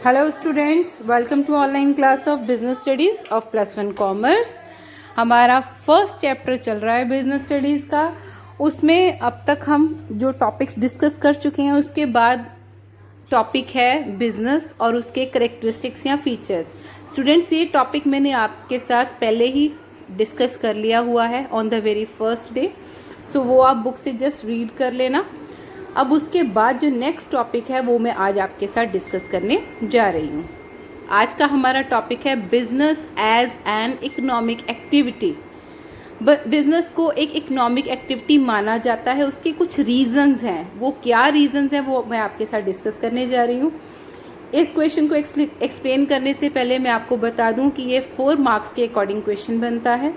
Hello students, welcome to online class of business studies of +1 commerce. हमारा first chapter चल रहा है business studies का। उसमें अब तक हम जो टॉपिक्स डिस्कस कर चुके हैं उसके बाद टॉपिक है बिजनेस और उसके करेक्टरिस्टिक्स या फीचर्स। स्टूडेंट्स, ये टॉपिक मैंने आपके साथ पहले ही डिस्कस कर लिया हुआ है on the very first day, so वो आप बुक से जस्ट रीड कर लेना। अब उसके बाद जो नेक्स्ट टॉपिक है वो मैं आज आपके साथ डिस्कस करने जा रही हूँ। आज का हमारा टॉपिक है business as an economic activity. Business को एक इकोनॉमिक एक्टिविटी माना जाता है, उसके कुछ रीजंस हैं। वो क्या रीजंस हैं वो मैं आपके साथ डिस्कस करने जा रही हूँ। इस क्वेश्चन को एक्सप्लेन करने से पहले मैं आपको बता दूं कि ये 4 मार्क्स के अकॉर्डिंग क्वेश्चन बनता है,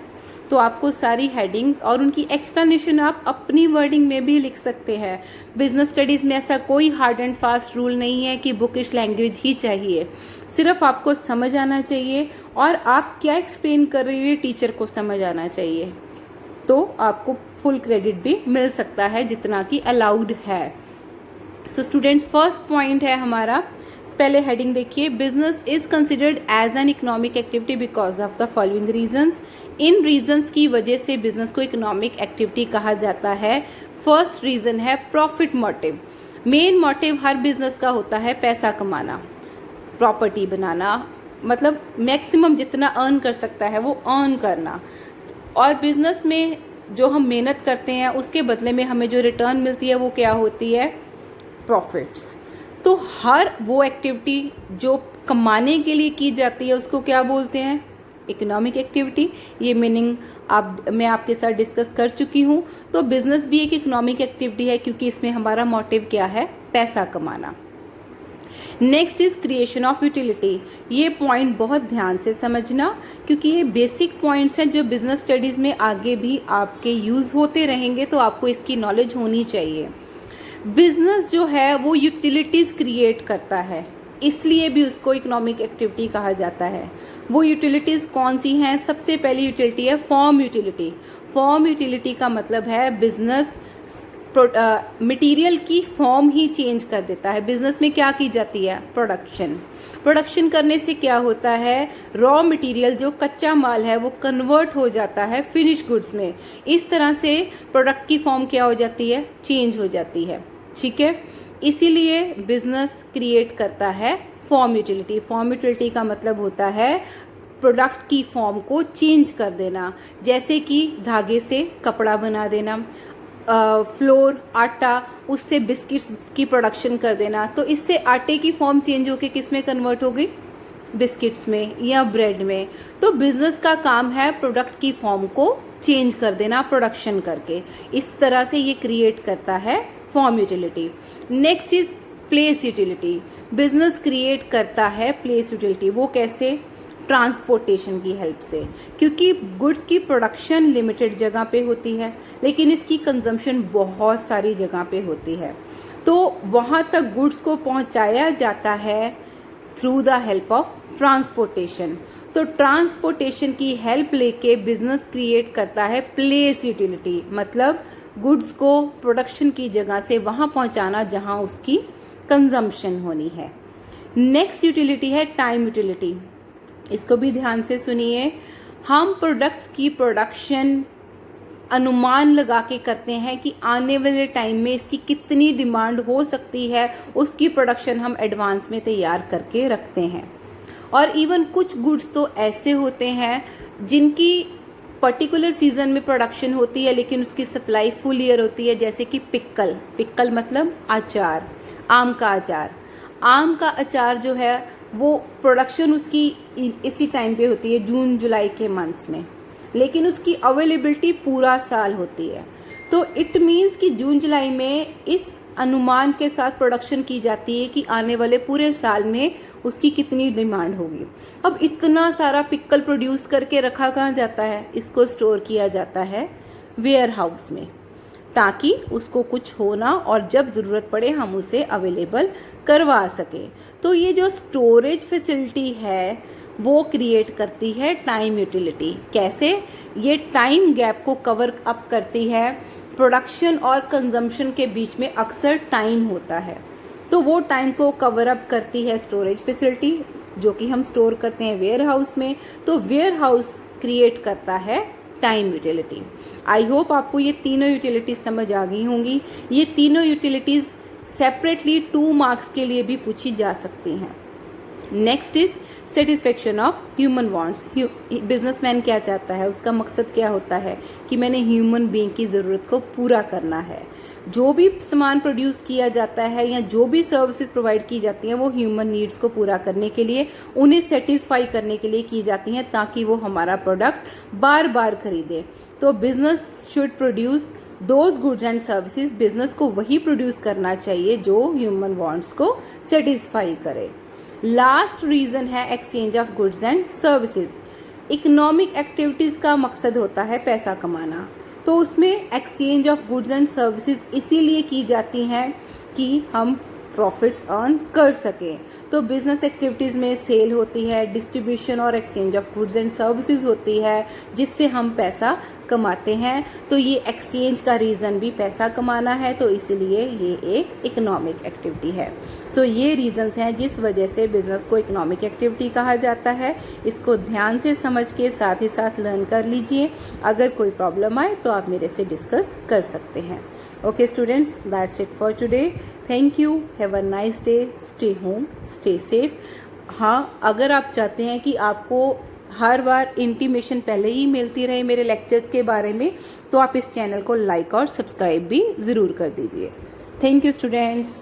तो आपको सारी हेडिंग्स और उनकी एक्सप्लेनेशन आप अपनी वर्डिंग में भी लिख सकते हैं। बिजनेस स्टडीज़ में ऐसा कोई हार्ड एंड फास्ट रूल नहीं है कि बुकिश लैंग्वेज ही चाहिए, सिर्फ आपको समझ आना चाहिए और आप क्या एक्सप्लेन कर रही हो टीचर को समझ आना चाहिए, तो आपको फुल क्रेडिट भी मिल सकता है जितना कि अलाउड है। सो स्टूडेंट्स, फर्स्ट पॉइंट है हमारा, पहले हेडिंग देखिए, business is considered as an economic activity because of the following reasons. इन रीजंस की वजह से बिजनेस को इकोनॉमिक एक्टिविटी कहा जाता है। फर्स्ट रीजन है प्रॉफिट मोटिव। मेन मोटिव हर बिजनेस का होता है पैसा कमाना, प्रॉपर्टी बनाना, मतलब मैक्सिमम जितना अर्न कर सकता है वो अर्न करना। और बिजनेस में जो हम मेहनत करते हैं उसके बदले में हमें जो रिटर्न मिलती है वो क्या होती है? प्रॉफिट्स। तो हर वो एक्टिविटी जो कमाने के लिए की जाती है उसको क्या बोलते हैं? Economic activity. ये मीनिंग मैं आपके साथ डिस्कस कर चुकी हूँ। तो बिजनेस भी एक इकोनॉमिक एक्टिविटी है क्योंकि इसमें हमारा मोटिव क्या है? पैसा कमाना। Next is creation of utility. ये पॉइंट बहुत ध्यान से समझना क्योंकि ये बेसिक पॉइंट्स हैं जो बिजनेस स्टडीज़ में आगे भी आपके यूज़ होते रहेंगे, तो आपको इसकी नॉलेज होनी चाहिए। बिजनेस जो है वो यूटिलिटीज़ क्रिएट करता है, इसलिए भी उसको इकोनॉमिक एक्टिविटी कहा जाता है। वो यूटिलिटीज़ कौन सी हैं? सबसे पहली यूटिलिटी है फॉर्म यूटिलिटी। फॉर्म यूटिलिटी का मतलब है बिजनेस मटेरियल की फॉर्म ही चेंज कर देता है। बिजनेस में क्या की जाती है? प्रोडक्शन। प्रोडक्शन करने से क्या होता है? रॉ मटेरियल जो कच्चा माल है वो कन्वर्ट हो जाता है फिनिश गुड्स में। इस तरह से प्रोडक्ट की फॉर्म क्या हो जाती है? चेंज हो जाती है। ठीक है, इसीलिए बिजनेस क्रिएट करता है फॉर्म यूटिलिटी। फॉर्म यूटिलिटी का मतलब होता है प्रोडक्ट की फॉर्म को चेंज कर देना, जैसे कि धागे से कपड़ा बना देना, फ्लोर, आटा, उससे बिस्किट्स की प्रोडक्शन कर देना। तो इससे आटे की फॉर्म चेंज होकर किस में कन्वर्ट हो गई? बिस्किट्स में या ब्रेड में। तो बिजनेस का काम है प्रोडक्ट की फॉर्म को चेंज कर देना प्रोडक्शन करके। इस तरह से ये क्रिएट करता है form utility. Next is place utility. Business create करता है प्लेस यूटिलिटी। वो कैसे? ट्रांसपोर्टेशन की हेल्प से, क्योंकि गुड्स की प्रोडक्शन लिमिटेड जगह पे होती है लेकिन इसकी कंजम्पशन बहुत सारी जगह पे होती है, तो वहाँ तक गुड्स को पहुँचाया जाता है through the help of transportation. तो ट्रांसपोर्टेशन की हेल्प लेके बिजनेस क्रिएट करता है प्लेस यूटिलिटी, मतलब गुड्स को प्रोडक्शन की जगह से वहाँ पहुँचाना जहाँ उसकी कंजम्पशन होनी है। नेक्स्ट यूटिलिटी है टाइम यूटिलिटी। इसको भी ध्यान से सुनिए। हम प्रोडक्ट्स की प्रोडक्शन अनुमान लगा के करते हैं कि आने वाले टाइम में इसकी कितनी डिमांड हो सकती है, उसकी प्रोडक्शन हम एडवांस में तैयार करके रखते हैं। और इवन कुछ गुड्स तो ऐसे होते हैं जिनकी पर्टिकुलर सीजन में प्रोडक्शन होती है लेकिन उसकी सप्लाई फुल ईयर होती है, जैसे कि पिक्कल मतलब अचार, आम का अचार। आम का अचार जो है वो प्रोडक्शन उसकी इसी टाइम पे होती है, जून जुलाई के मंथ्स में, लेकिन उसकी अवेलेबिलिटी पूरा साल होती है। तो इट मीन्स कि जून जुलाई में इस अनुमान के साथ प्रोडक्शन की जाती है कि आने वाले पूरे साल में उसकी कितनी डिमांड होगी। अब इतना सारा पिक्कल प्रोड्यूस करके रखा कहाँ जाता है? इसको स्टोर किया जाता है वेयर हाउस में, ताकि उसको कुछ हो ना और जब ज़रूरत पड़े हम उसे अवेलेबल करवा सके। तो ये जो स्टोरेज फैसिलिटी है वो क्रिएट करती है टाइम यूटिलिटी। कैसे? ये टाइम गैप को कवर अप करती है। प्रोडक्शन और कंजम्पशन के बीच में अक्सर टाइम होता है, तो वो टाइम को कवर अप करती है स्टोरेज फैसिलिटी, जो कि हम स्टोर करते हैं वेयर हाउस में। तो वेयर हाउस क्रिएट करता है टाइम यूटिलिटी। आई होप आपको ये तीनों यूटिलिटीज़ समझ आ गई होंगी। ये तीनों यूटिलिटीज़ सेपरेटली 2 मार्क्स के लिए भी पूछी जा सकती हैं। Next is satisfaction of human wants. Businessman क्या चाहता है, उसका मकसद क्या होता है कि मैंने ह्यूमन बीइंग की ज़रूरत को पूरा करना है। जो भी सामान प्रोड्यूस किया जाता है या जो भी सर्विसेज प्रोवाइड की जाती हैं वो ह्यूमन नीड्स को पूरा करने के लिए, उन्हें सेटिस्फाई करने के लिए की जाती हैं, ताकि वो हमारा प्रोडक्ट बार बार खरीदे। तो business should produce those goods and services. Business को वही प्रोड्यूस करना चाहिए जो ह्यूमन वांट्स को सेटिस्फाई करे। लास्ट रीज़न है exchange of goods and services. Economic activities का मकसद होता है पैसा कमाना, तो उसमें exchange of goods and services इसीलिए की जाती हैं कि हम प्रॉफिट्स अर्न कर सकें। तो बिजनेस एक्टिविटीज़ में सेल होती है, डिस्ट्रीब्यूशन और exchange of goods and services होती है, जिससे हम पैसा कमाते हैं। तो ये एक्सचेंज का रीज़न भी पैसा कमाना है, तो इसलिए ये एक इकोनॉमिक एक्टिविटी है। सो ये रीज़न्स हैं जिस वजह से बिज़नेस को इकोनॉमिक एक्टिविटी कहा जाता है। इसको ध्यान से समझ के साथ ही साथ लर्न कर लीजिए। अगर कोई प्रॉब्लम आए तो आप मेरे से डिस्कस कर सकते हैं। Okay students, that's it for today. Thank you. Have a nice day. Stay home. Stay safe. हाँ, अगर आप चाहते हैं कि आपको हर बार इंटीमेशन पहले ही मिलती रहे मेरे लेक्चर्स के बारे में, तो आप इस चैनल को लाइक और सब्सक्राइब भी ज़रूर कर दीजिए। Thank you students.